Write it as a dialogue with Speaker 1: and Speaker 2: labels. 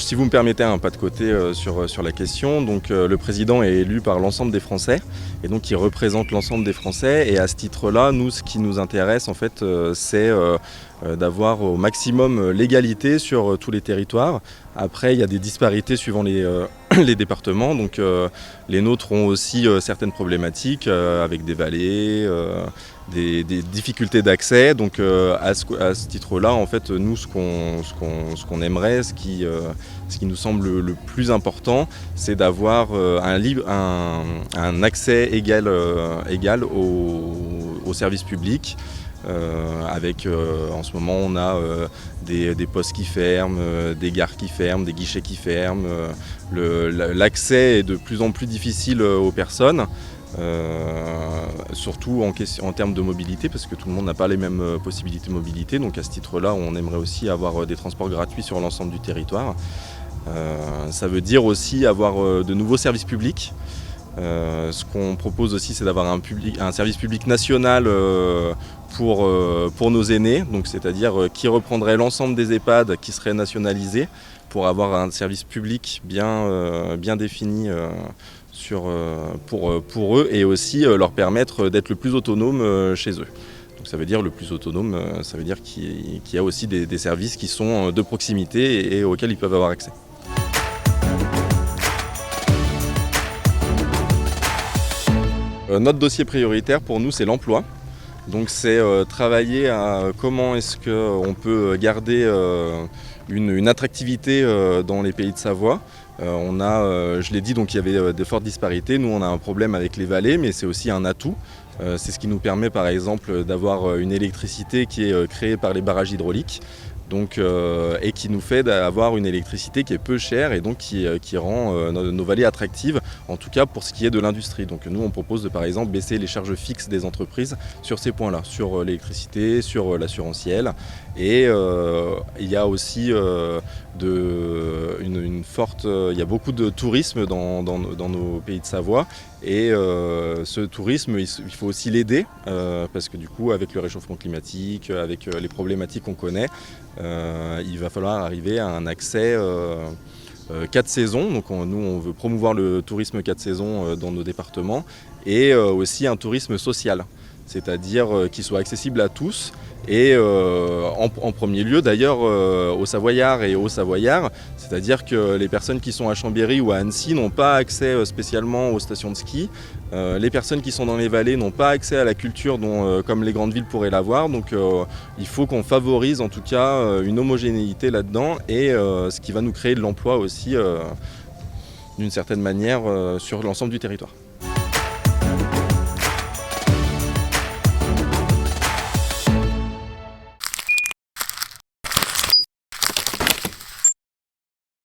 Speaker 1: si vous me permettez un pas de côté sur la question, donc le président est élu par l'ensemble des Français et donc il représente l'ensemble des Français, et à ce titre-là, nous, ce qui nous intéresse en fait, c'est d'avoir au maximum l'égalité sur tous les territoires. Après, il y a des disparités suivant les départements, donc les nôtres ont aussi certaines problématiques avec des vallées, des difficultés d'accès. Donc à ce titre-là, en fait, nous, ce qu'on aimerait, ce qui nous semble le plus important, c'est d'avoir un accès égal aux services publics. En ce moment, on a des postes qui ferment, des gares qui ferment, des guichets qui ferment. L'accès est de plus en plus difficile aux personnes, surtout en termes de mobilité, parce que tout le monde n'a pas les mêmes possibilités de mobilité. Donc à ce titre-là, on aimerait aussi avoir des transports gratuits sur l'ensemble du territoire. Ça veut dire aussi avoir de nouveaux services publics. Ce qu'on propose aussi, c'est d'avoir un service public national pour nos aînés, donc c'est-à-dire qui reprendrait l'ensemble des EHPAD qui seraient nationalisés pour avoir un service public bien défini pour eux, et aussi leur permettre d'être le plus autonome chez eux. Donc ça veut dire le plus autonome, ça veut dire qu'il y a aussi des services qui sont de proximité et auxquels ils peuvent avoir accès. Notre dossier prioritaire pour nous, c'est l'emploi. Donc c'est travailler à comment est-ce qu'on peut garder une attractivité dans les pays de Savoie. Je l'ai dit, donc il y avait de fortes disparités. Nous, on a un problème avec les vallées, mais c'est aussi un atout. C'est ce qui nous permet par exemple d'avoir une électricité qui est créée par les barrages hydrauliques. Donc, et qui nous fait d'avoir une électricité qui est peu chère et donc qui rend nos vallées attractives, en tout cas pour ce qui est de l'industrie. Donc nous, on propose de par exemple baisser les charges fixes des entreprises sur ces points-là, sur l'électricité, sur l'assurantiel. Et il y a aussi il y a beaucoup de tourisme dans nos pays de Savoie. Et ce tourisme, il faut aussi l'aider parce que du coup, avec le réchauffement climatique, avec les problématiques qu'on connaît, il va falloir arriver à un accès 4 saisons. Donc nous, on veut promouvoir le tourisme 4 saisons dans nos départements, et aussi un tourisme social, c'est-à-dire qu'il soit accessible à tous. Et en premier lieu d'ailleurs aux Savoyards et aux Savoyards, c'est-à-dire que les personnes qui sont à Chambéry ou à Annecy n'ont pas accès spécialement aux stations de ski. Les personnes qui sont dans les vallées n'ont pas accès à la culture comme les grandes villes pourraient l'avoir. Donc il faut qu'on favorise en tout cas une homogénéité là-dedans, et ce qui va nous créer de l'emploi aussi d'une certaine manière sur l'ensemble du territoire.